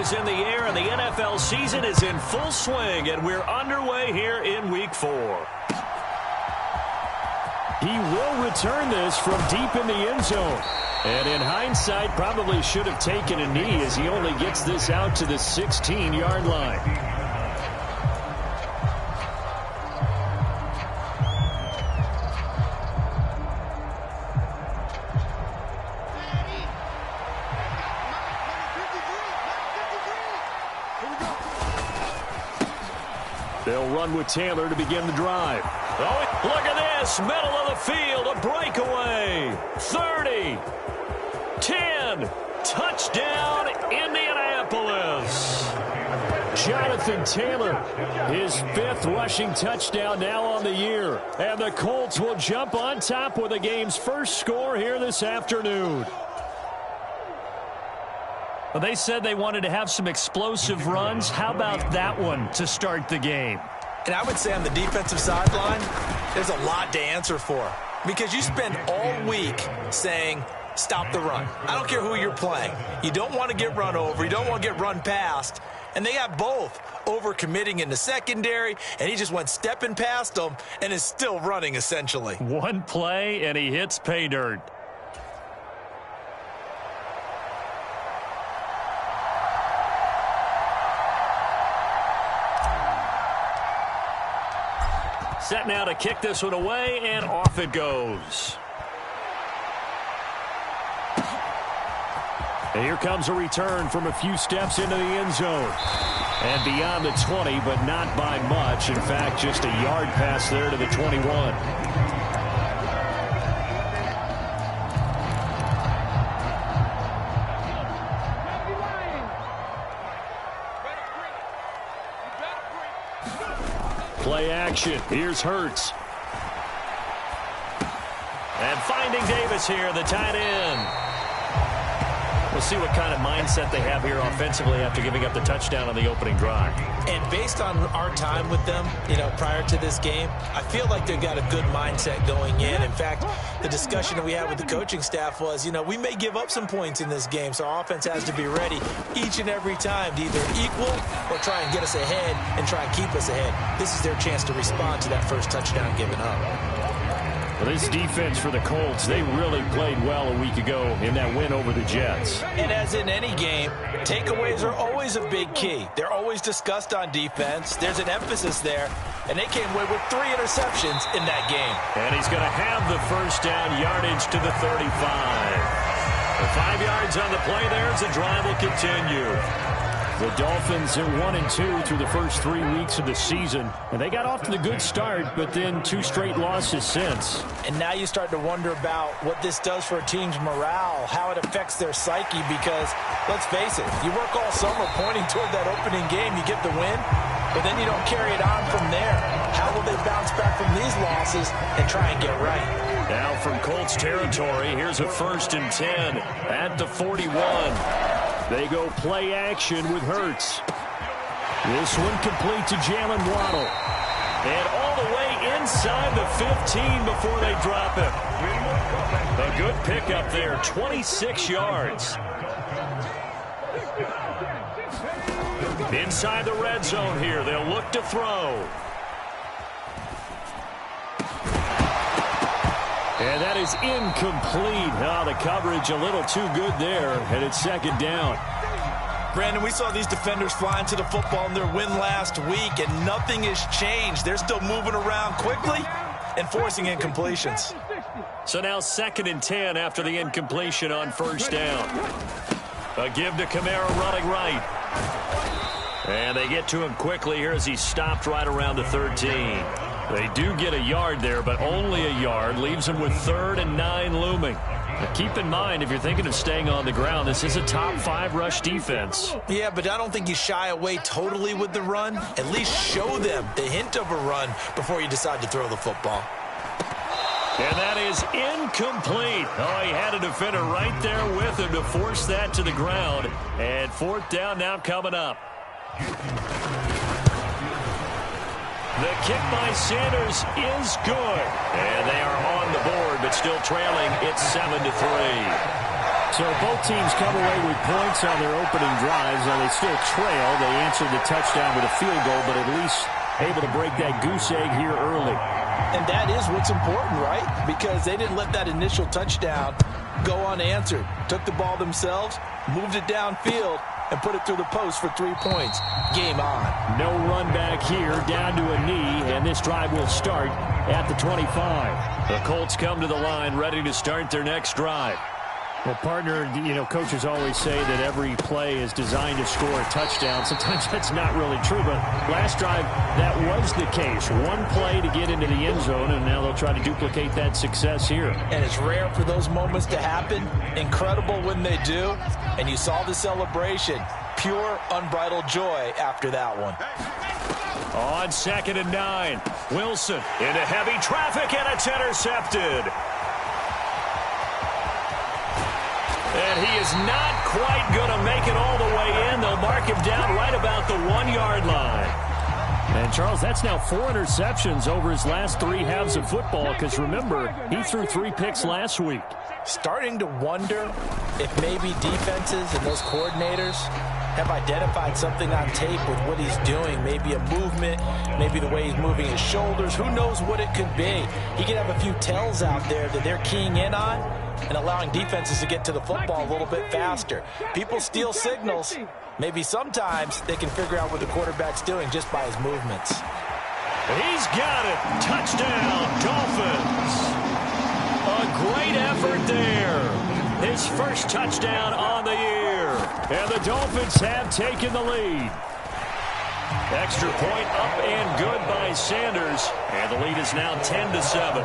is in the air, and the NFL season is in full swing, and we're underway here in Week 4. He will return this from deep in the end zone. And in hindsight, probably should have taken a knee as he only gets this out to the 16-yard line. They'll run with Taylor to begin the drive. Oh, look at this. Middle of the field. A breakaway. 30. 10. Touchdown, Indianapolis. Jonathan Taylor, his 5th rushing touchdown now on the year. And the Colts will jump on top with the game's first score here this afternoon. Well, they said they wanted to have some explosive runs. How about that one to start the game? And I would say on the defensive sideline, there's a lot to answer for. Because you spend all week saying, stop the run. I don't care who you're playing. You don't want to get run over. You don't want to get run past. And they have both overcommitting in the secondary, and he just went stepping past them and is still running, essentially. One play, and he hits pay dirt. Set now to kick this one away, and off it goes. And here comes a return from a few steps into the end zone. And beyond the 20, but not by much. In fact, just a yard pass there to the 21. Play action. Here's Hurts. And finding Davis here, the tight end. We'll see what kind of mindset they have here offensively after giving up the touchdown on the opening drive. And based on our time with them, prior to this game, I feel like they've got a good mindset going in. In fact, the discussion that we had with the coaching staff was, we may give up some points in this game, so our offense has to be ready each and every time to either equal or try and get us ahead and try and keep us ahead. This is their chance to respond to that first touchdown given up. Well, this defense for the Colts, they really played well a week ago in that win over the Jets. And as in any game, takeaways are always a big key. They're always discussed on defense. There's an emphasis there, and they came away with 3 interceptions in that game. And he's going to have the first down, yardage to the 35. The 5 yards on the play there as the drive will continue. The Dolphins are 1-2 through the first 3 weeks of the season. And they got off to the good start, but then 2 straight losses since. And now you start to wonder about what this does for a team's morale, how it affects their psyche, because, let's face it, you work all summer pointing toward that opening game, you get the win, but then you don't carry it on from there. How will they bounce back from these losses and try and get right? Now from Colts territory, here's a 1st and 10 at the 41. They go play action with Hurts. This one complete to Jalen Waddle. And all the way inside the 15 before they drop him. A good pickup there, 26 yards. Inside the red zone here, they'll look to throw. And that is incomplete. Oh, the coverage a little too good there, and it's 2nd down. Brandon, we saw these defenders flying to the football in their win last week, and nothing has changed. They're still moving around quickly and forcing incompletions. So now 2nd and 10 after the incompletion on 1st down. A give to Kamara running right. And they get to him quickly here as he stopped right around the 13. They do get a yard there, but only a yard. Leaves them with 3rd and 9 looming. Now keep in mind, if you're thinking of staying on the ground, this is a top 5 rush defense. Yeah, but I don't think you shy away totally with the run. At least show them the hint of a run before you decide to throw the football. And that is incomplete. Oh, he had a defender right there with him to force that to the ground. And 4th down now coming up. The kick by Sanders is good. And they are on the board, but still trailing. It's 7-3. So both teams come away with points on their opening drives. Now they still trail. They answered the touchdown with a field goal, but at least able to break that goose egg here early. And that is what's important, right? Because they didn't let that initial touchdown go unanswered. Took the ball themselves, moved it downfield, and put it through the post for 3 points. Game on. No run back here, down to a knee, and this drive will start at the 25. The Colts come to the line, ready to start their next drive. Well, partner, coaches always say that every play is designed to score a touchdown. Sometimes that's not really true, but last drive, that was the case. One play to get into the end zone, and now they'll try to duplicate that success here. And it's rare for those moments to happen. Incredible when they do. And you saw the celebration. Pure, unbridled joy after that one. On 2nd and 9, Wilson into heavy traffic, and it's intercepted. And he is not quite going to make it all the way in. They'll mark him down right about the 1-yard line. And, Charles, that's now 4 interceptions over his last 3 halves of football because, remember, he threw 3 picks last week. Starting to wonder if maybe defenses and those coordinators have identified something on tape with what he's doing. Maybe a movement, maybe the way he's moving his shoulders. Who knows what it could be? He could have a few tells out there that they're keying in on and allowing defenses to get to the football a little bit faster. People steal signals. Maybe sometimes they can figure out what the quarterback's doing just by his movements. He's got it. Touchdown, Dolphins. A great effort there. His first touchdown on the year. And the Dolphins have taken the lead. Extra point up and good by Sanders. And the lead is now 10-7.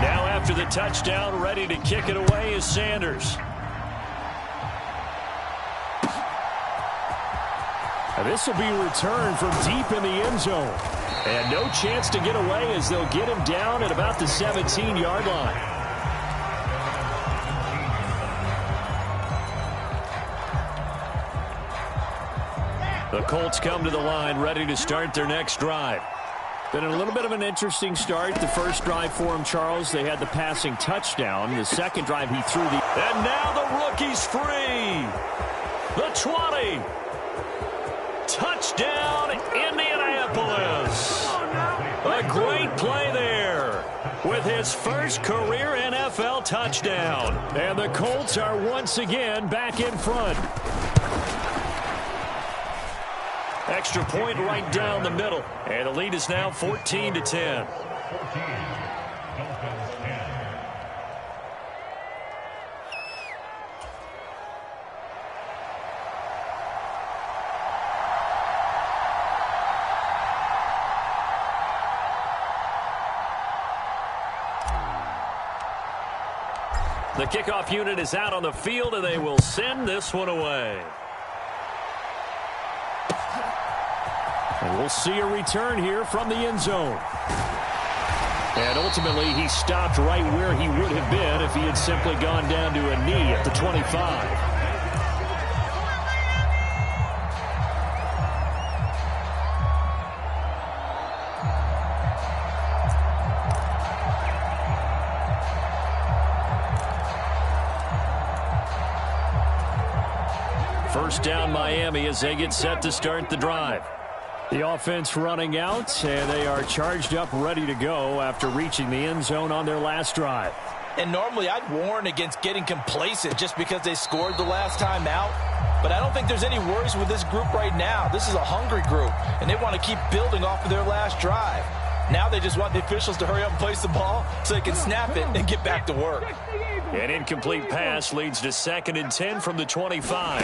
Now after the touchdown, ready to kick it away is Sanders. This will be returned from deep in the end zone. And no chance to get away as they'll get him down at about the 17-yard line. The Colts come to the line, ready to start their next drive. Been a little bit of an interesting start. The first drive for him, Charles, they had the passing touchdown. The second drive, he threw the... And now the rookie's free. The 20. Touchdown, Indianapolis. A great play there with his first career NFL touchdown. And the Colts are once again back in front. Extra point right down the middle. And the lead is now 14-10. The kickoff unit is out on the field, and they will send this one away. And we'll see a return here from the end zone. And ultimately, he stopped right where he would have been if he had simply gone down to a knee at the 25. First down, Miami, as they get set to start the drive. The offense running out, and they are charged up, ready to go after reaching the end zone on their last drive. And normally I'd warn against getting complacent just because they scored the last time out. But I don't think there's any worries with this group right now. This is a hungry group, and they want to keep building off of their last drive. Now they just want the officials to hurry up and place the ball so they can snap it and get back to work. An incomplete pass leads to 2nd and 10 from the 25.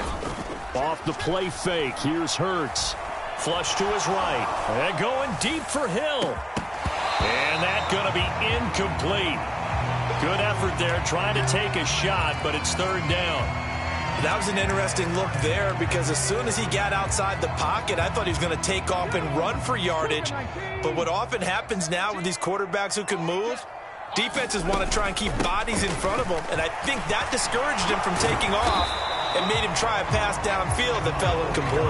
Off the play fake, here's Hurts. Flush to his right. And going deep for Hill. And that's going to be incomplete. Good effort there, trying to take a shot, but it's 3rd down. That was an interesting look there because as soon as he got outside the pocket, I thought he was going to take off and run for yardage. But what often happens now with these quarterbacks who can move, defenses want to try and keep bodies in front of them, and I think that discouraged him from taking off. and made him try a pass downfield that fell incomplete.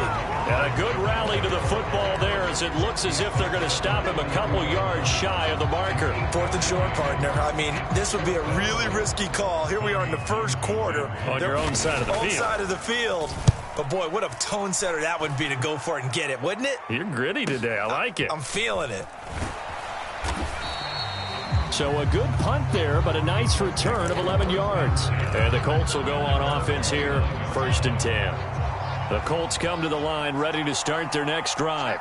And a good rally to the football there as it looks as if they're going to stop him a couple yards shy of the marker. 4th and short, partner. I mean, this would be a really risky call. Here we are in the first quarter. On your own side of the field. Own side of the field. But, boy, what a tone setter that would be to go for it and get it, wouldn't it? You're gritty today. I like it. I'm feeling it. So a good punt there, but a nice return of 11 yards. And the Colts will go on offense here, 1st and 10. The Colts come to the line ready to start their next drive.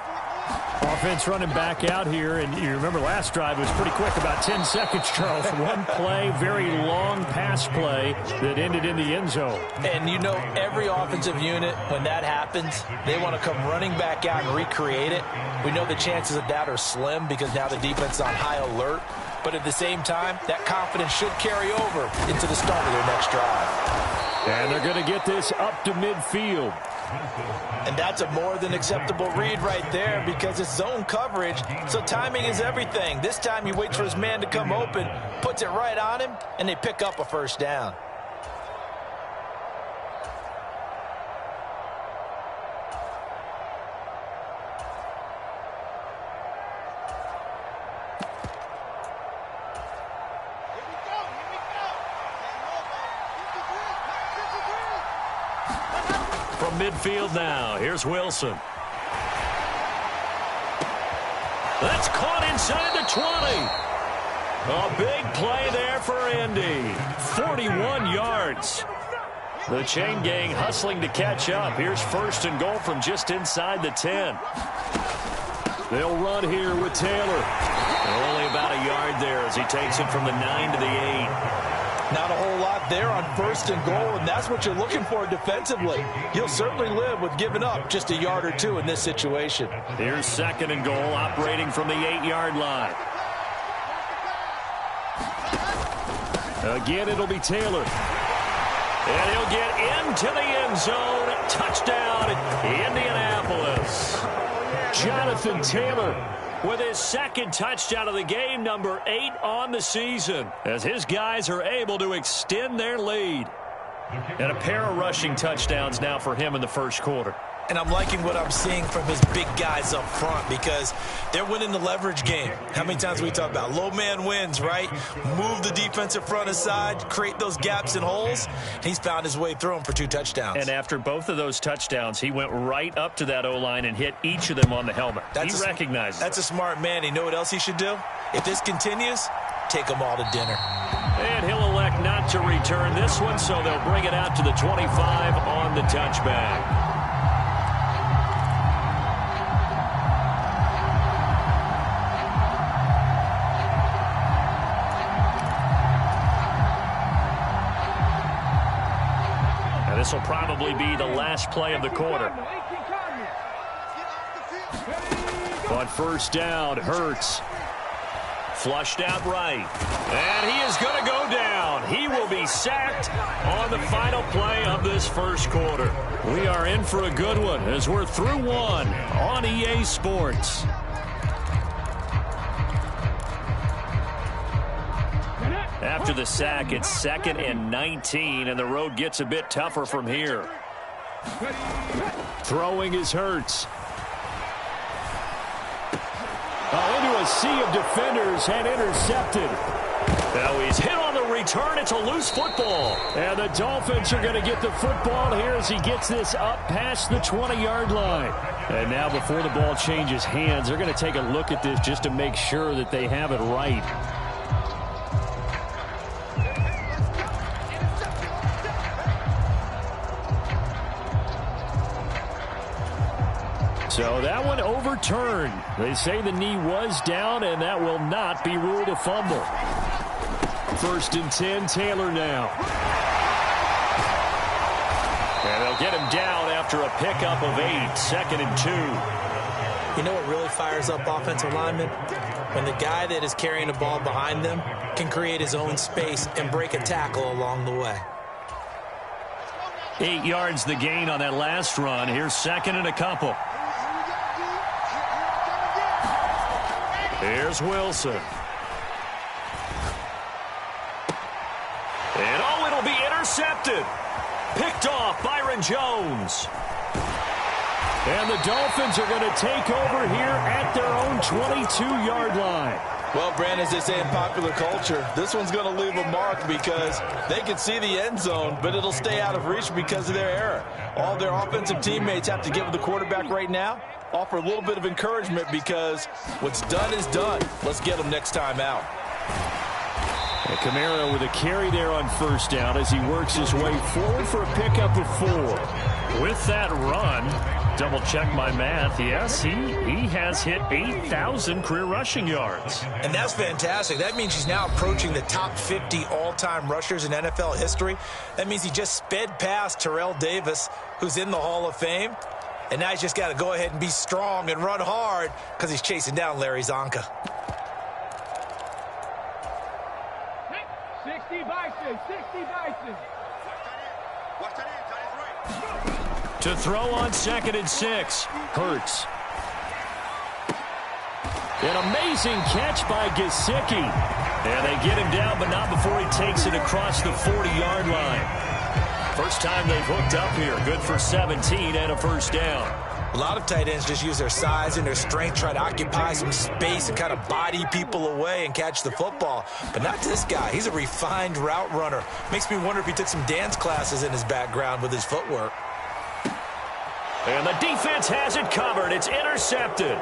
Offense running back out here, and you remember last drive was pretty quick, about 10 seconds, Charles. One play, very long pass play that ended in the end zone. And you know, every offensive unit, when that happens, they want to come running back out and recreate it. We know the chances of that are slim because now the defense is on high alert. But at the same time, that confidence should carry over into the start of their next drive. And they're going to get this up to midfield. And that's a more than acceptable read right there because it's zone coverage, so timing is everything. This time he waits for his man to come open, puts it right on him, and they pick up a first down. From midfield now, here's Wilson. That's caught inside the 20. A big play there for Indy. 41 yards. The chain gang hustling to catch up. Here's 1st and goal from just inside the 10. They'll run here with Taylor. Only about a yard there as he takes it from the 9 to the 8. Not a whole lot there on 1st and goal, and that's what you're looking for defensively. You'll certainly live with giving up just a yard or two in this situation. Here's 2nd and goal, operating from the 8-yard line. Again, it'll be Taylor. And he'll get into the end zone. Touchdown, Indianapolis. Jonathan Taylor with his 2nd touchdown of the game, number 8 on the season, as his guys are able to extend their lead. And a pair of rushing touchdowns now for him in the first quarter. And I'm liking what I'm seeing from his big guys up front because they're winning the leverage game. How many times we talk about low man wins, right? Move the defensive front aside, create those gaps and holes. He's found his way through them for 2 touchdowns. And after both of those touchdowns, he went right up to that O-line and hit each of them on the helmet. He recognizes That's a smart man. You know what else he should do? If this continues, take them all to dinner. And he'll elect not to return this one, so they'll bring it out to the 25 on the touchback. This will probably be the last play of the quarter. On 1st down, Hurts. Flushed out right. And he is going to go down. He will be sacked on the final play of this first quarter. We are in for a good one as we're through one on EA Sports. After the sack, it's 2nd and 19, and the road gets a bit tougher from here. Throwing is Hurts. Into a sea of defenders and intercepted. Now he's hit on the return. It's a loose football. And the Dolphins are going to get the football here as he gets this up past the 20-yard line. And now before the ball changes hands, they're going to take a look at this just to make sure that they have it right. So that one overturned. They say the knee was down, and that will not be ruled a fumble. 1st and 10, Taylor now. And they'll get him down after a pickup of 8, 2nd and 2. You know what really fires up offensive linemen? When the guy that is carrying the ball behind them can create his own space and break a tackle along the way. 8 yards the gain on that last run. Here's 2nd and a couple. Here's Wilson. And it'll be intercepted. Picked off, Byron Jones. And the Dolphins are going to take over here at their own 22-yard line. Well, Brandon, as they say in popular culture, this one's going to leave a mark because they can see the end zone, but it'll stay out of reach because of their error. All their offensive teammates have to give the quarterback right now, offer a little bit of encouragement because what's done is done. Let's get them next time out. And Kamara with a carry there on first down as he works his way forward for a pickup of 4. With that run, double-check my math, yes, he has hit 8,000 career rushing yards. And that's fantastic. That means he's now approaching the top 50 all-time rushers in NFL history. That means he just sped past Terrell Davis, who's in the Hall of Fame. And now he's just got to go ahead and be strong and run hard because he's chasing down Larry Zonka. 60 Bison, 60 Bison. To throw on 2nd and 6. Hurts. An amazing catch by Gesicki. And they get him down, but not before he takes it across the 40-yard line. First time they've hooked up here. Good for 17 and a first down. A lot of tight ends just use their size and their strength, try to occupy some space and kind of body people away and catch the football. But not this guy. He's a refined route runner. Makes me wonder if he took some dance classes in his background with his footwork. And the defense has it covered. It's intercepted.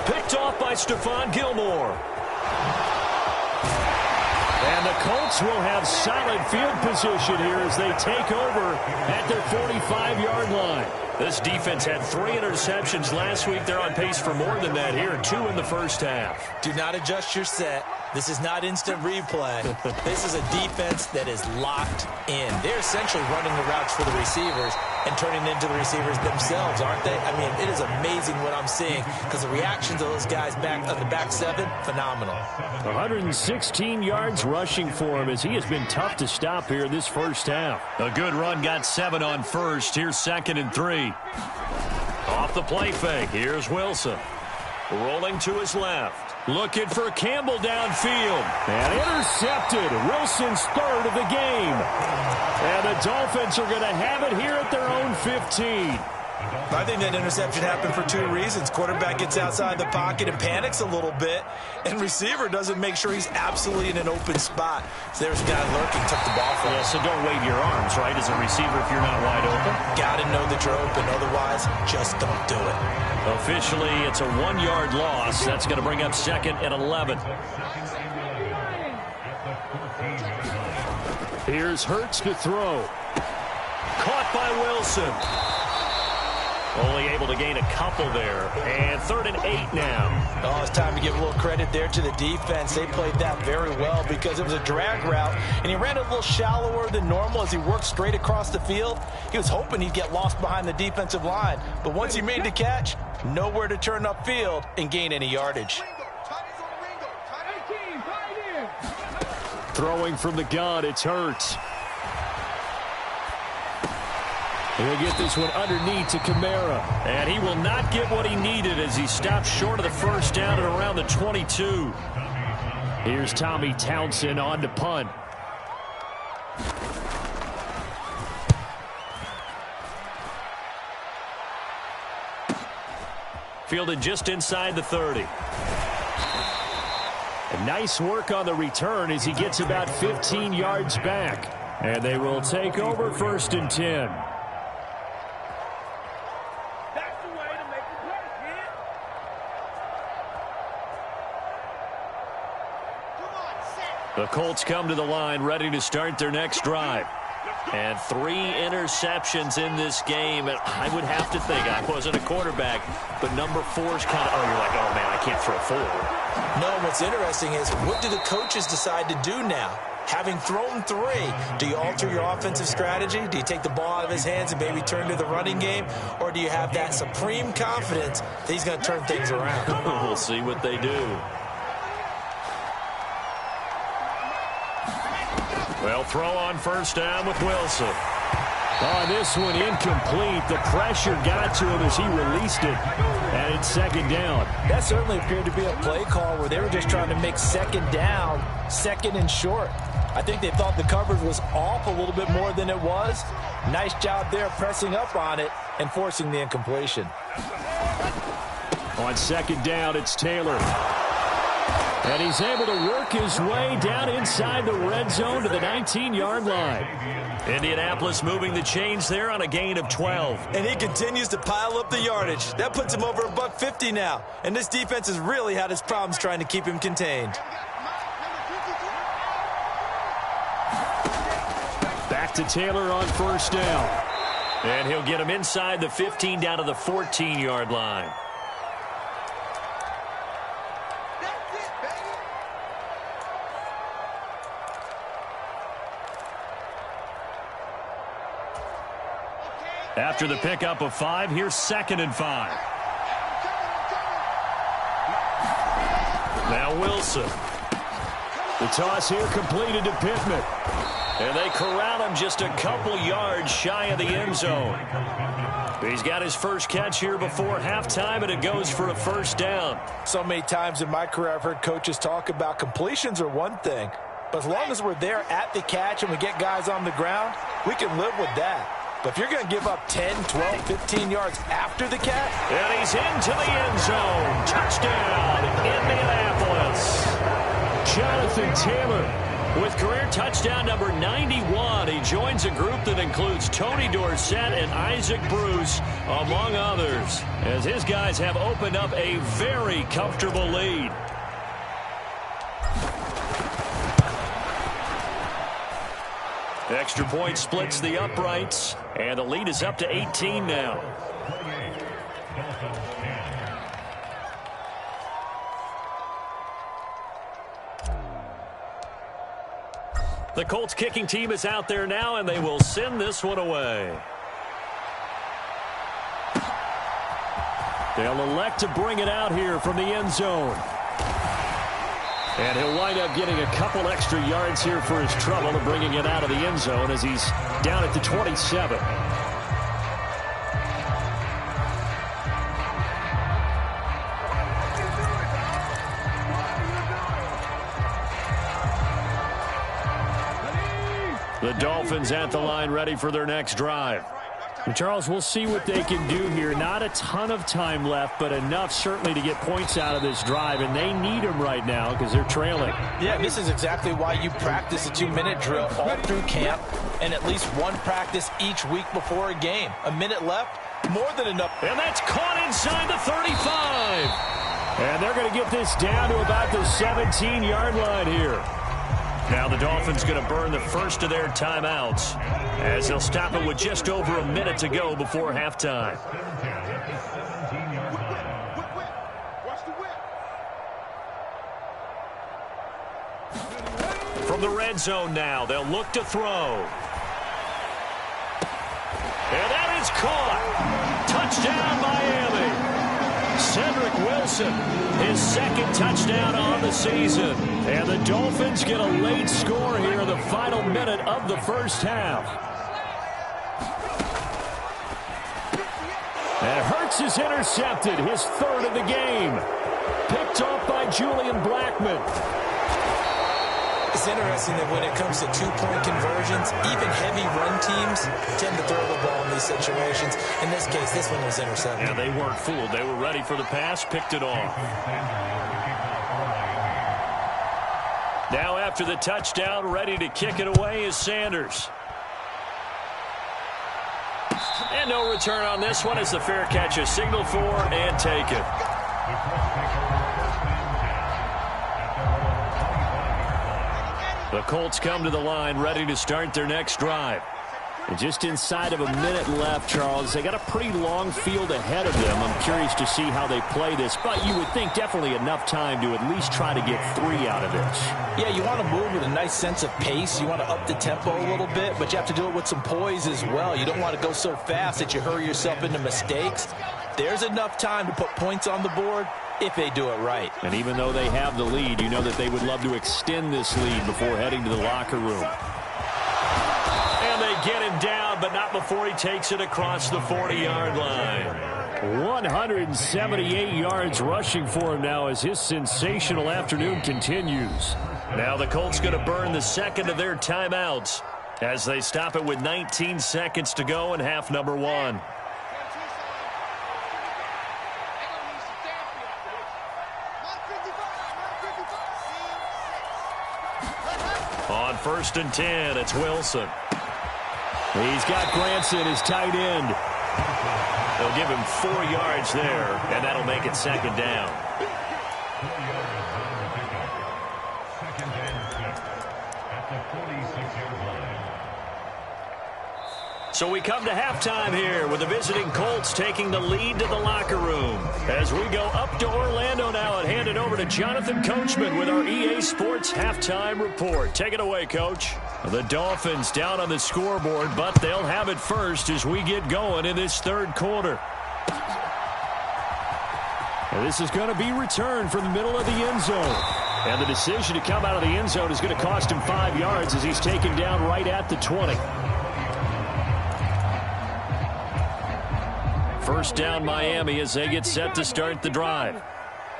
Picked off by Stephon Gilmore. And the Colts will have solid field position here as they take over at their 45-yard line. This defense had 3 interceptions last week. They're on pace for more than that here. 2 in the first half. Do not adjust your set. This is not instant replay. This is a defense that is locked in. They're essentially running the routes for the receivers and turning into the receivers themselves, aren't they? I mean, it is amazing what I'm seeing because the reactions of those guys back on the back 7, phenomenal. 116 yards rushing for him as he has been tough to stop here this first half. A good run, got 7 on first. Here's 2nd and 3. Off the play fake. Here's Wilson. Rolling to his left. Looking for Campbell downfield. And intercepted. Wilson's 3rd of the game. And the Dolphins are going to have it here at their own 15. I think that interception happened for 2 reasons. Quarterback gets outside the pocket and panics a little bit, and receiver doesn't make sure he's absolutely in an open spot. So there's a guy lurking, took the ball from him. Yeah, so don't wave your arms, right, as a receiver if you're not wide open. Got to know that you're open. Otherwise, just don't do it. Officially, it's a 1-yard loss. That's going to bring up 2nd and 11. Here's Hurts to throw. Caught by Wilson. Only able to gain a couple there. And 3rd and 8 now. Oh, it's time to give a little credit there to the defense. They played that very well because it was a drag route, and he ran a little shallower than normal as he worked straight across the field. He was hoping he'd get lost behind the defensive line, but once he made the catch, nowhere to turn upfield and gain any yardage. Throwing from the gun, it's Hurts. He'll get this one underneath to Kamara. And he will not get what he needed as he stopped short of the first down at around the 22. Here's Tommy Townsend on to punt. Fielded just inside the 30. And nice work on the return as he gets about 15 yards back. And they will take over 1st and 10. The Colts come to the line ready to start their next drive. And 3 interceptions in this game. And I would have to think, I wasn't a quarterback, but number 4's kind of, you're like, oh, man, I can't throw 4. No, what's interesting is what do the coaches decide to do now? Having thrown 3, do you alter your offensive strategy? Do you take the ball out of his hands and maybe turn to the running game? Or do you have that supreme confidence that he's going to turn things around? We'll see what they do. Well, throw on first down with Wilson. On this one, incomplete. The pressure got to him as he released it. And it's 2nd down. That certainly appeared to be a play call where they were just trying to make 2nd down, 2nd and short. I think they thought the coverage was off a little bit more than it was. Nice job there pressing up on it and forcing the incompletion. On second down, it's Taylor. And he's able to work his way down inside the red zone to the 19-yard line. Indianapolis moving the chains there on a gain of 12. And he continues to pile up the yardage. That puts him over $150 now. And this defense has really had its problems trying to keep him contained. Back to Taylor on first down. And he'll get him inside the 15 down to the 14-yard line. After the pickup of 5, here's 2nd and 5. Now Wilson. The toss here completed to Pittman. And they corral him just a couple yards shy of the end zone. He's got his first catch here before halftime, and it goes for a first down. So many times in my career I've heard coaches talk about completions are one thing. But as long as we're there at the catch and we get guys on the ground, we can live with that. But if you're going to give up 10, 12, 15 yards after the catch. And he's into the end zone. Touchdown, Indianapolis. Jonathan Taylor with career touchdown number 91. He joins a group that includes Tony Dorsett and Isaac Bruce, among others, as his guys have opened up a very comfortable lead. Extra point splits the uprights, and the lead is up to 18 now. The Colts kicking team is out there now, and they will send this one away. They'll elect to bring it out here from the end zone. And he'll wind up getting a couple extra yards here for his trouble of bringing it out of the end zone as he's down at the 27. The Dolphins at the line ready for their next drive. And Charles, we'll see what they can do here. Not a ton of time left, but enough certainly to get points out of this drive, and they need them right now because they're trailing. Yeah, this is exactly why you practice a 2-minute drill all through camp and at least one practice each week before a game. A minute left, more than enough. And that's caught inside the 35. And they're going to get this down to about the 17-yard line here. Now the Dolphins going to burn the first of their timeouts as they'll stop it with just over a minute to go before halftime. From the red zone now, they'll look to throw. And that is caught. Touchdown, Miami. Cedric Wilson, his second touchdown on the season. And the Dolphins get a late score here in the final minute of the first half. And Hurts is intercepted, his third of the game. Picked off by Julian Blackmon. It's interesting that when it comes to two-point conversions, even heavy run teams tend to throw the ball in these situations. In this case, this one was intercepted. Yeah, they weren't fooled. They were ready for the pass, picked it off. Now after the touchdown, ready to kick it away is Sanders. And no return on this one as the fair catch is signaled for and taken. The Colts come to the line ready to start their next drive. And just inside of a minute left, Charles. They got a pretty long field ahead of them. I'm curious to see how they play this, but you would think definitely enough time to at least try to get 3 out of this. Yeah, you want to move with a nice sense of pace. You want to up the tempo a little bit, but you have to do it with some poise as well. You don't want to go so fast that you hurry yourself into mistakes. There's enough time to put points on the board if they do it right. And even though they have the lead, you know that they would love to extend this lead before heading to the locker room. And they get him down, but not before he takes it across the 40-yard line. 178 yards rushing for him now as his sensational afternoon continues. Now the Colts going to burn the second of their timeouts as they stop it with 19 seconds to go in half number 1. On 1st and 10, it's Wilson. He's got Granson, his tight end. They'll give him 4 yards there, and that'll make it second down. So we come to halftime here with the visiting Colts taking the lead to the locker room. As we go up to Orlando now and hand it over to Jonathan Coachman with our EA Sports Halftime Report. Take it away, Coach. The Dolphins down on the scoreboard, but they'll have it first as we get going in this third quarter. And this is going to be returned from the middle of the end zone. And the decision to come out of the end zone is going to cost him 5 yards as he's taken down right at the 20. First down Miami as they get set to start the drive.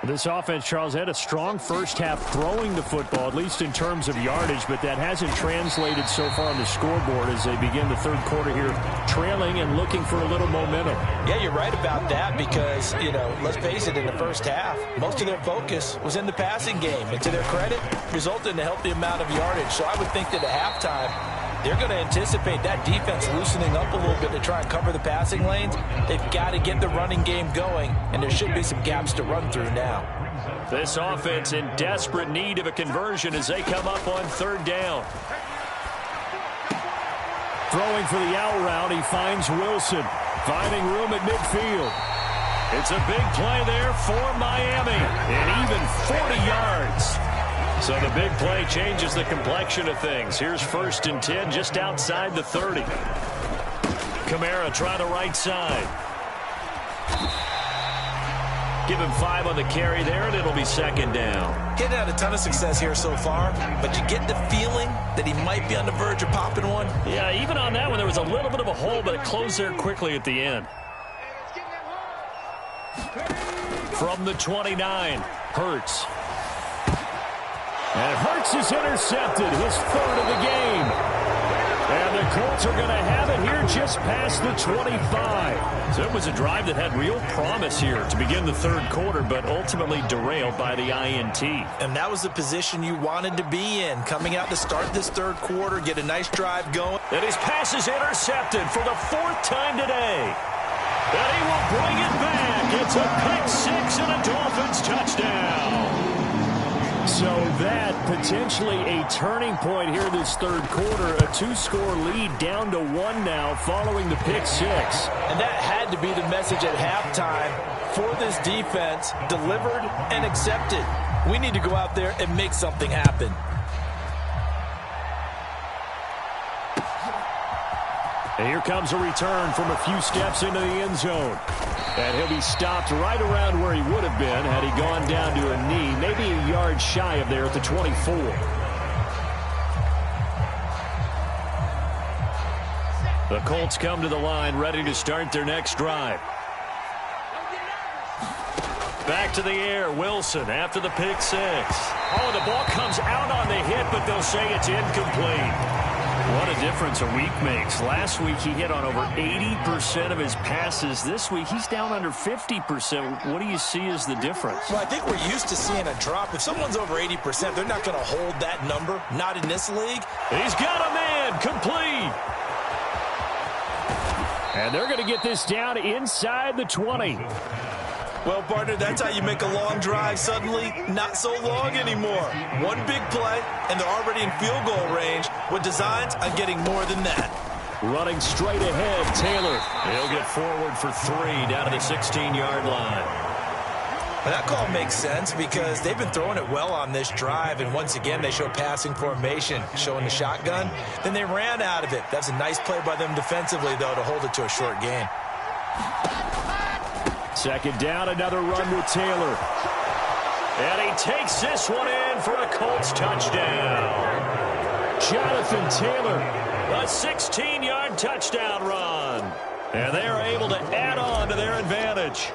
This offense, Charles, had a strong first half throwing the football, at least in terms of yardage, but that hasn't translated so far on the scoreboard as they begin the third quarter here, trailing and looking for a little momentum. Yeah, you're right about that because, let's face it, in the first half, most of their focus was in the passing game. And to their credit, resulted in a healthy amount of yardage. So I would think that at halftime, they're going to anticipate that defense loosening up a little bit to try and cover the passing lanes. They've got to get the running game going, and there should be some gaps to run through now. This offense in desperate need of a conversion as they come up on third down. Throwing for the out route, he finds Wilson, finding room at midfield. It's a big play there for Miami, and even 40 yards. So the big play changes the complexion of things. Here's 1st and 10 just outside the 30. Kamara try the right side. Give him 5 on the carry there, and it'll be second down. He hadn't had a ton of success here so far, but you get the feeling that he might be on the verge of popping one. Yeah, even on that one, there was a little bit of a hole, but it closed there quickly at the end. From the 29, Hurts. And Hurts is intercepted, his 3rd of the game. And the Colts are going to have it here just past the 25. So it was a drive that had real promise here to begin the third quarter, but ultimately derailed by the INT. And that was the position you wanted to be in, coming out to start this third quarter, get a nice drive going. And his pass is intercepted for the 4th time today. And he will bring it back. It's a pick-6 and a Dolphins touchdown. So that potentially a turning point here this third quarter. A 2-score lead down to 1 now following the pick-6. And that had to be the message at halftime for this defense, delivered and accepted. We need to go out there and make something happen. And here comes a return from a few steps into the end zone. And he'll be stopped right around where he would have been had he gone down to a knee, maybe a yard shy of there at the 24. The Colts come to the line ready to start their next drive. Back to the air, Wilson after the pick-6. Oh, the ball comes out on the hit, but they'll say it's incomplete. What a difference a week makes. Last week he hit on over 80% of his passes. This week he's down under 50%. What do you see as the difference? Well, I think we're used to seeing a drop. If someone's over 80%, they're not going to hold that number. Not in this league. He's got a man complete. And they're going to get this down inside the 20. Well, partner, that's how you make a long drive suddenly not so long anymore. One big play, and they're already in field goal range with designs on getting more than that. Running straight ahead, Taylor. He'll get forward for 3 down to the 16-yard line. And that call makes sense because they've been throwing it well on this drive, and once again they show passing formation, showing the shotgun. Then they ran out of it. That's a nice play by them defensively, though, to hold it to a short gain. Second down, another run with Taylor. And he takes this one in for a Colts touchdown. Jonathan Taylor. A 16-yard touchdown run. And they are able to add on to their advantage.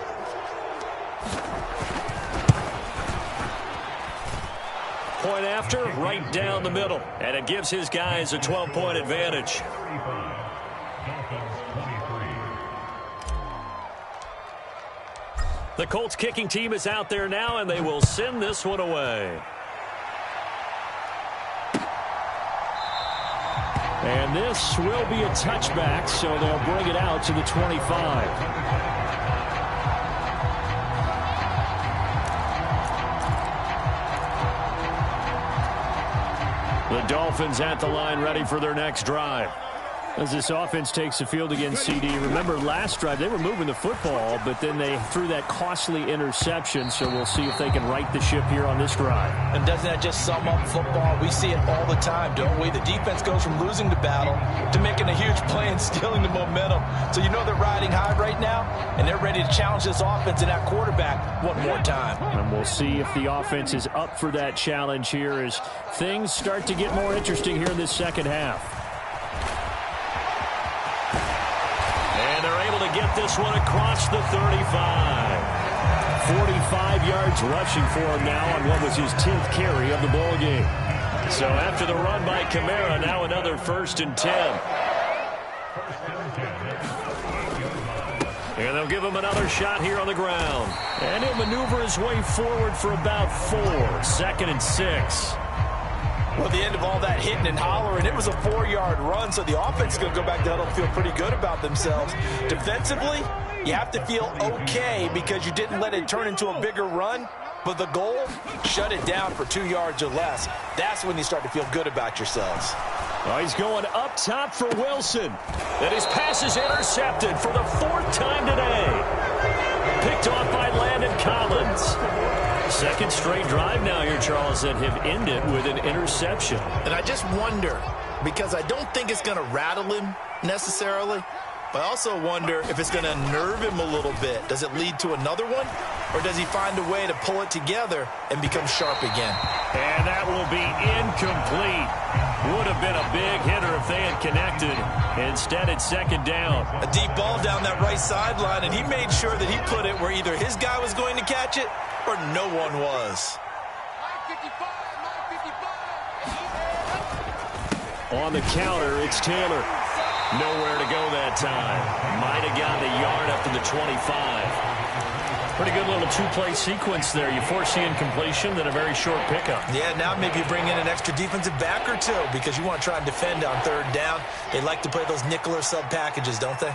point after, right down the middle. And it gives his guys a 12-point advantage. The Colts kicking team is out there now, and they will send this one away. And this will be a touchback, so they'll bring it out to the 25. The Dolphins at the line, ready for their next drive. As this offense takes the field against CD, remember last drive they were moving the football, but then they threw that costly interception, so we'll see if they can right the ship here on this drive. And doesn't that just sum up football? We see it all the time, don't we? The defense goes from losing the battle to making a huge play and stealing the momentum. So you know they're riding high right now, and they're ready to challenge this offense and that quarterback one more time. And we'll see if the offense is up for that challenge here as things start to get more interesting here in this second half. To get this one across the 35. 45 yards rushing for him now on what was his 10th carry of the ball game. So after the run by Kamara, now another 1st and 10. And they'll give him another shot here on the ground. And he'll maneuver his way forward for about 4. 2nd and 6. Well, the end of all that hitting and hollering, it was a 4-yard run, so the offense is going to go back to huddle and feel pretty good about themselves. Defensively, you have to feel okay because you didn't let it turn into a bigger run, but the goal, shut it down for 2 yards or less. That's when you start to feel good about yourselves. Oh, he's going up top for Wilson. And his pass is intercepted for the 4th time today. Picked off by Landon Collins. Second straight drive now here, Charles, that have ended with an interception. And I just wonder, because I don't think it's going to rattle him necessarily, but I also wonder if it's going to nerve him a little bit. Does it lead to another one? Or does he find a way to pull it together and become sharp again? And that will be incomplete. Would have been a big hitter if they had connected. Instead, it's 2nd down. A deep ball down that right sideline, and he made sure that he put it where either his guy was going to catch it or no one was. On the counter, it's Taylor. Nowhere to go that time. Might have gotten a yard up to the 25. Pretty good little 2-play sequence there. You force the incompletion, then a very short pickup. Yeah, now maybe you bring in an extra defensive back or 2 because you want to try and defend on 3rd down. They like to play those nickel or sub packages, don't they?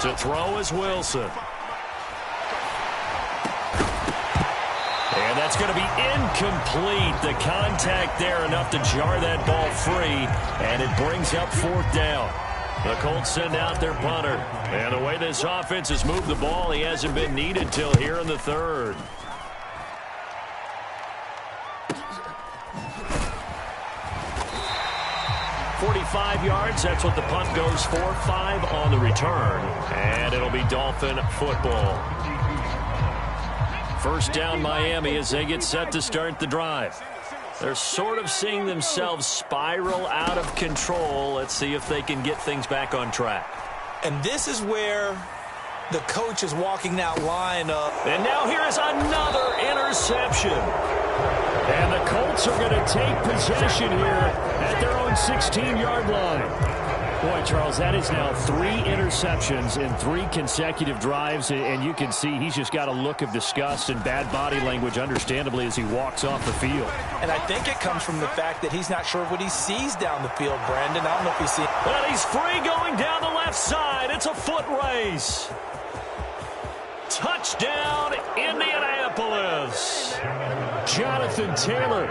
To throw is Wilson. And that's going to be incomplete. The contact there enough to jar that ball free, and it brings up 4th down. The Colts send out their punter. And the way this offense has moved the ball, he hasn't been needed till here in the 3rd. .45 yards, that's what the punt goes for. 5 on the return. And it'll be Dolphin football. 1st down Miami as they get set to start the drive. They're sort of seeing themselves spiral out of control. Let's see if they can get things back on track. And this is where the coach is walking that line up. And now here is another interception. And the Colts are going to take possession here at their own 16-yard line. Boy, Charles, that is now 3 interceptions in 3 consecutive drives, and you can see he's just got a look of disgust and bad body language, understandably, as he walks off the field. And I think it comes from the fact that he's not sure what he sees down the field, Brandon. I don't know if he's seeing. But he's free going down the left side. It's a foot race. Touchdown, Indianapolis. Jonathan Taylor,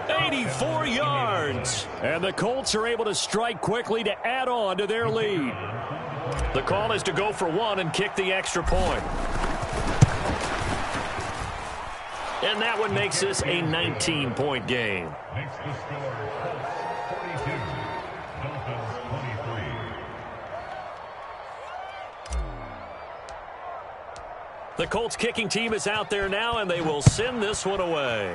84 yards. And the Colts are able to strike quickly to add on to their lead. The call is to go for 1 and kick the extra point. And that one makes this a 19-point game. The Colts kicking team is out there now, and they will send this one away.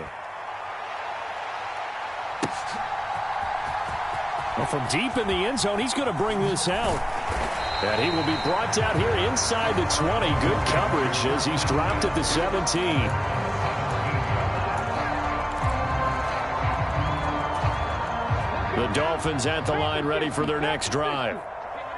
Well, from deep in the end zone, he's going to bring this out. And he will be brought down here inside the 20. Good coverage as he's dropped at the 17. Dolphins at the line ready for their next drive.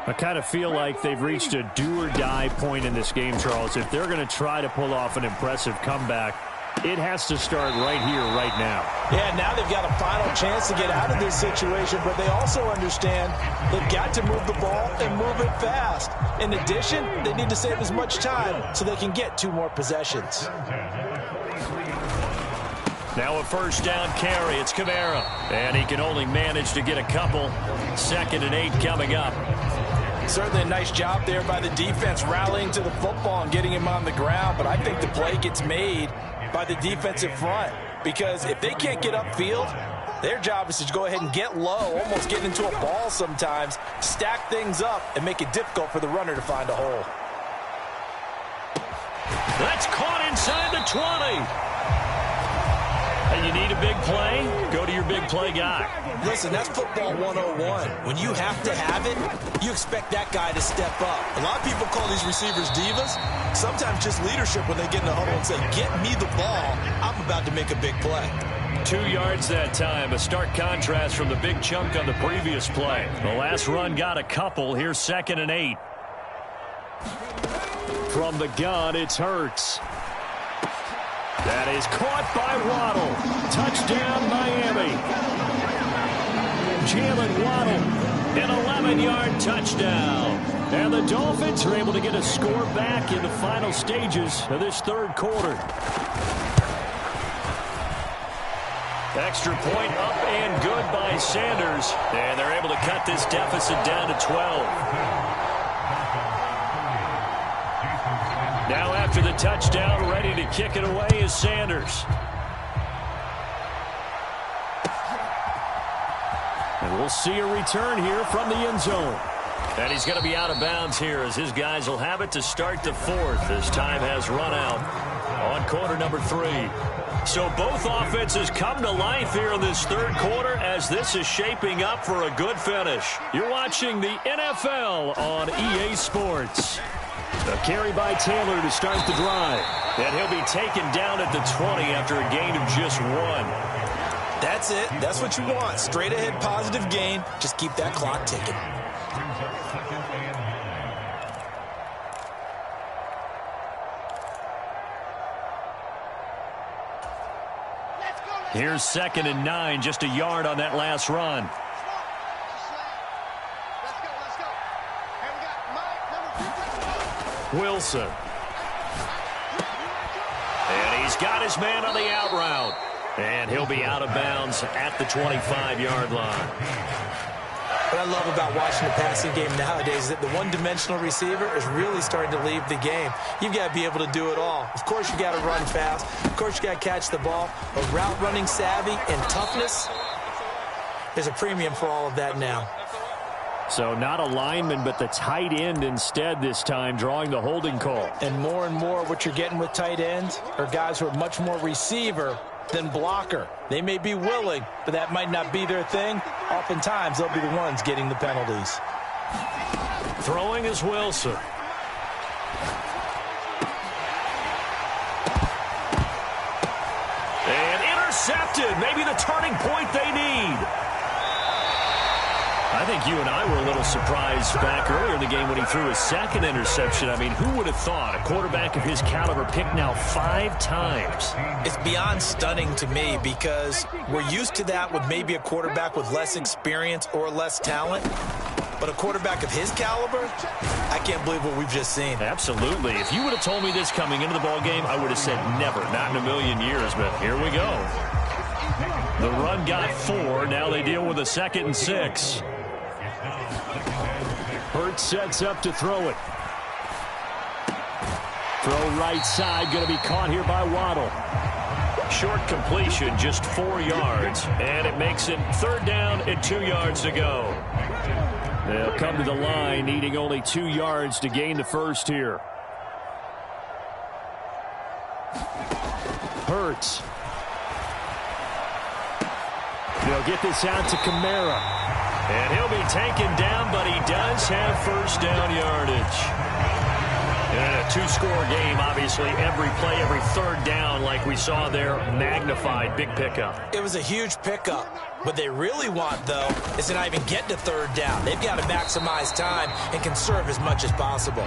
I kind of feel like they've reached a do-or-die point in this game, Charles. If they're going to try to pull off an impressive comeback, it has to start right here, right now. Yeah, now they've got a final chance to get out of this situation, but they also understand they've got to move the ball and move it fast. In addition, they need to save as much time so they can get 2 more possessions. Now a first down carry. It's Kamara. And he can only manage to get a couple. 2nd and 8 coming up. Certainly a nice job there by the defense rallying to the football and getting him on the ground, but I think the play gets made by the defensive front, because if they can't get upfield, their job is to go ahead and get low, almost get into a ball sometimes, stack things up, and make it difficult for the runner to find a hole. That's caught inside the 20. And you need a big play? Go to your big play guy. Listen, that's football 101. When you have to have it, you expect that guy to step up. A lot of people call these receivers divas. Sometimes just leadership when they get in the huddle and say, get me the ball. I'm about to make a big play. 2 yards that time. A stark contrast from the big chunk on the previous play. The last run got a couple. Here's 2nd and 8. From the gun, it's Hurts. That is caught by Waddle. Touchdown, Miami. Jalen Waddle, an 11-yard touchdown. And the Dolphins are able to get a score back in the final stages of this 3rd quarter. Extra point up and good by Sanders. And they're able to cut this deficit down to 12. Now after the touchdown, ready to kick it away is Sanders. And we'll see a return here from the end zone. And he's going to be out of bounds here as his guys will have it to start the 4th as time has run out on quarter number 3. So both offenses come to life here in this 3rd quarter as this is shaping up for a good finish. You're watching the NFL on EA Sports. A carry by Taylor to start the drive. And he'll be taken down at the 20 after a gain of just 1. That's it. That's what you want. Straight ahead positive gain. Just keep that clock ticking. Here's 2nd and 9, just a yard on that last run. Wilson. And he's got his man on the out route. And he'll be out of bounds at the 25-yard line. What I love about watching the passing game nowadays is that the one-dimensional receiver is really starting to leave the game. You've got to be able to do it all. Of course, you got to run fast. Of course, you got to catch the ball. But route running savvy and toughness, there's a premium for all of that now. So not a lineman, but the tight end instead this time, drawing the holding call. And more what you're getting with tight ends are guys who are much more receiver than blocker. They may be willing, but that might not be their thing. Oftentimes, they'll be the ones getting the penalties. Throwing is Wilson. And intercepted. Maybe the turning point they need. I think you and I were a little surprised back earlier in the game when he threw his 2nd interception. I mean, who would have thought a quarterback of his caliber picked now 5 times? It's beyond stunning to me because we're used to that with maybe a quarterback with less experience or less talent. But a quarterback of his caliber, I can't believe what we've just seen. Absolutely. If you would have told me this coming into the ballgame, I would have said never, not in a million years. But here we go. The run got 4. Now they deal with a 2nd and 6. Hurts sets up to throw it. Throw right side, going to be caught here by Waddle. Short completion, just 4 yards, and it makes it 3rd down and 2 yards to go. They'll come to the line, needing only 2 yards to gain the first here. Hurts. They'll get this out to Kamara. And he'll be taken down, but he does have first down yardage. And a two-score game, obviously, every play, every third down, like we saw there, magnified, big pickup. It was a huge pickup. What they really want, though, is to not even get to third down. They've got to maximize time and conserve as much as possible.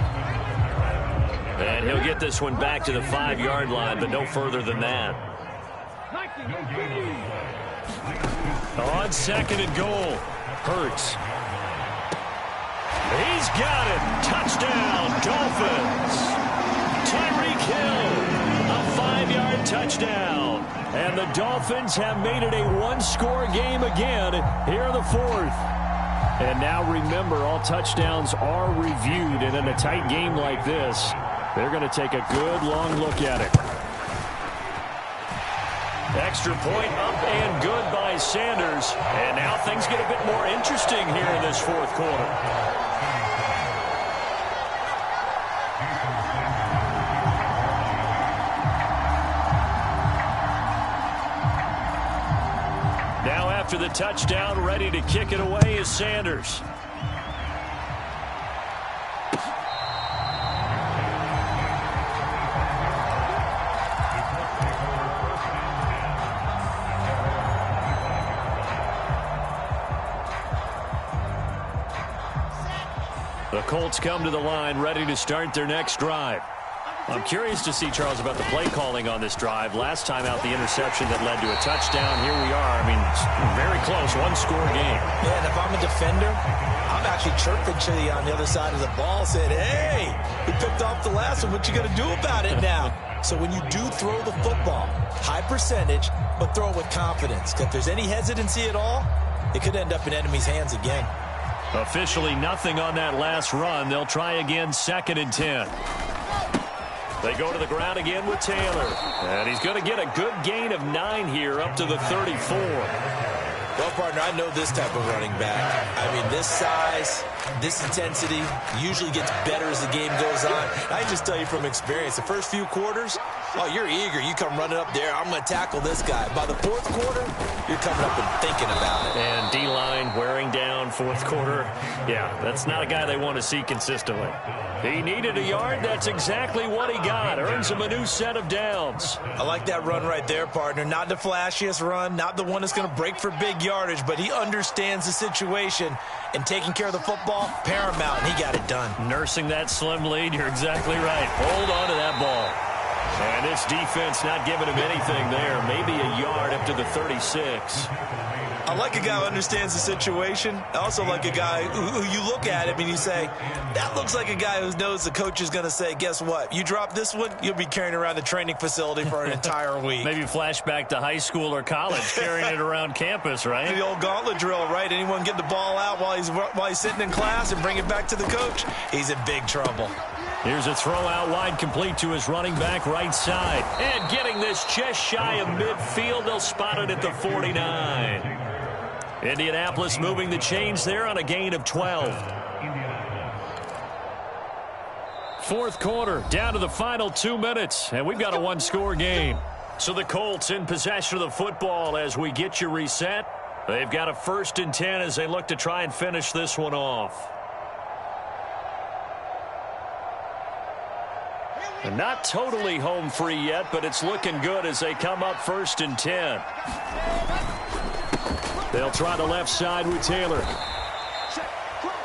And he'll get this one back to the 5-yard line, but no further than that. On second and goal, Hurts. He's got it. Touchdown, Dolphins. Tyreek Hill, a 5-yard touchdown. And the Dolphins have made it a one-score game again here in the fourth. And now remember, all touchdowns are reviewed. And in a tight game like this, they're going to take a good long look at it. Extra point up and good by Sanders. And now things get a bit more interesting here in this fourth quarter. Now after the touchdown, ready to kick it away is Sanders. The Colts come to the line ready to start their next drive. I'm curious to see, Charles, about the play calling on this drive. Last time out, the interception that led to a touchdown. Here we are. I mean, very close, one-score game. Yeah, and if I'm a defender, I'm actually chirping to you on the other side of the ball, saying, hey, we picked off the last one. What you going to do about it now? So when you do throw the football, high percentage, but throw it with confidence. If there's any hesitancy at all, it could end up in enemy's hands again. Officially nothing on that last run. They'll try again, 2nd and 10. They go to the ground again with Taylor. And he's going to get a good gain of 9 here up to the 34. Well, partner, I know this type of running back. I mean, this size, this intensity usually gets better as the game goes on. I can just tell you from experience, the first few quarters, oh, you're eager. You come running up there. I'm going to tackle this guy. By the fourth quarter, you're coming up and thinking about it. And D-line wearing down fourth quarter. Yeah, that's not a guy they want to see consistently. He needed a yard. That's exactly what he got. Earns him a new set of downs. I like that run right there, partner. Not the flashiest run, not the one that's going to break for big yardage, but he understands the situation, and taking care of the football, paramount, and he got it done. Nursing that slim lead, you're exactly right. Hold on to that ball. And this defense not giving him anything there. Maybe a yard up to the 36. I like a guy who understands the situation. I also like a guy who you look at him and you say, that looks like a guy who knows the coach is going to say, guess what? You drop this one, you'll be carrying around the training facility for an entire week. Maybe flashback to high school or college, carrying it around campus, right? The old gauntlet drill, right? Anyone get the ball out while he's sitting in class and bring it back to the coach? He's in big trouble. Here's a throw out wide, complete to his running back right side. And getting this just shy of midfield, they'll spot it at the 49. Indianapolis moving the chains there on a gain of 12. Fourth quarter, down to the final 2 minutes, and we've got a one-score game. So the Colts in possession of the football as we get you reset. They've got a 1st and 10 as they look to try and finish this one off. And not totally home free yet, but it's looking good as they come up 1st and 10. They'll try the left side with Taylor.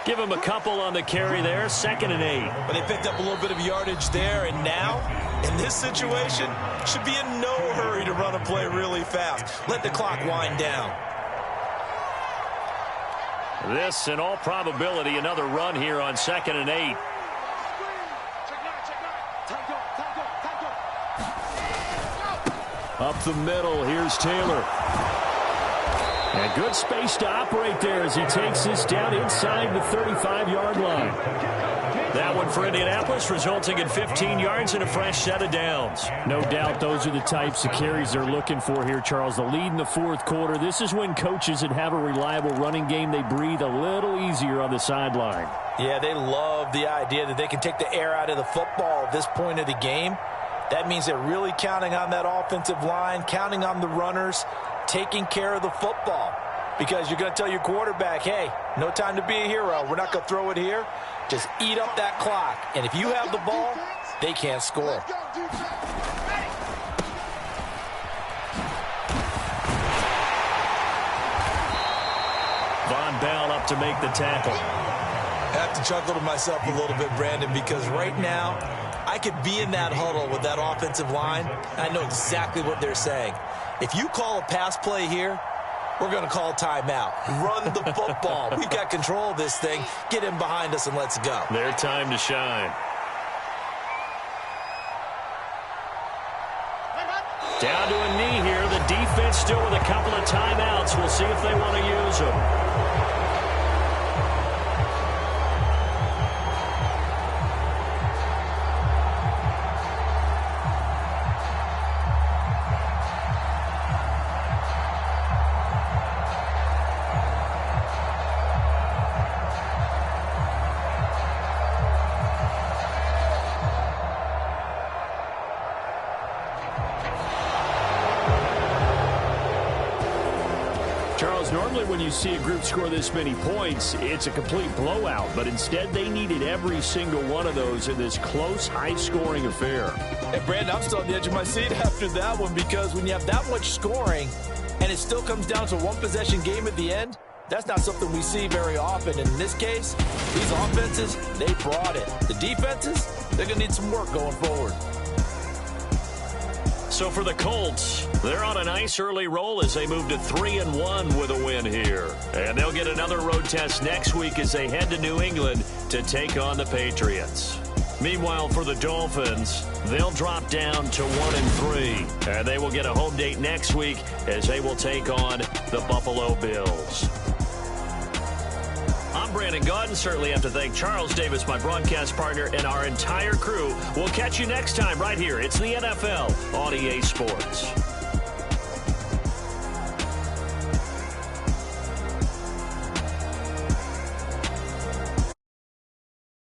Give him a couple on the carry there, 2nd and 8. But they picked up a little bit of yardage there, and now, in this situation, should be in no hurry to run a play really fast. Let the clock wind down. This, in all probability, another run here on 2nd and 8. Up the middle, here's Taylor. And good space to operate there as he takes this down inside the 35-yard line. That one for Indianapolis, resulting in 15 yards and a fresh set of downs. No doubt those are the types of carries they're looking for here, Charles. The lead in the fourth quarter. This is when coaches that have a reliable running game, they breathe a little easier on the sideline. Yeah, they love the idea that they can take the air out of the football at this point of the game. That means they're really counting on that offensive line, counting on the runners, taking care of the football. Because you're going to tell your quarterback, hey, no time to be a hero. We're not going to throw it here. Just eat up that clock. And if you have the ball, they can't score. Von Bell up to make the tackle. I have to chuckle to myself a little bit, Brandon, because right now I could be in that huddle with that offensive line. I know exactly what they're saying. If you call a pass play here, we're going to call timeout. Run the football. We've got control of this thing. Get in behind us and let's go. Their time to shine. Down to a knee here. The defense still with a couple of timeouts. We'll see if they want to use them. Charles, normally when you see a group score this many points, it's a complete blowout. But instead, they needed every single one of those in this close, high-scoring affair. And, Brandon, I'm still on the edge of my seat after that one because when you have that much scoring and it still comes down to a one-possession game at the end, that's not something we see very often. And in this case, these offenses, they brought it. The defenses, they're going to need some work going forward. So for the Colts, they're on a nice early roll as they move to 3-1 with a win here. And they'll get another road test next week as they head to New England to take on the Patriots. Meanwhile, for the Dolphins, they'll drop down to 1-3. And they will get a home date next week as they will take on the Buffalo Bills. I'm Brandon Gaudin. Certainly have to thank Charles Davis, my broadcast partner, and our entire crew. We'll catch you next time right here. It's the NFL on EA Sports.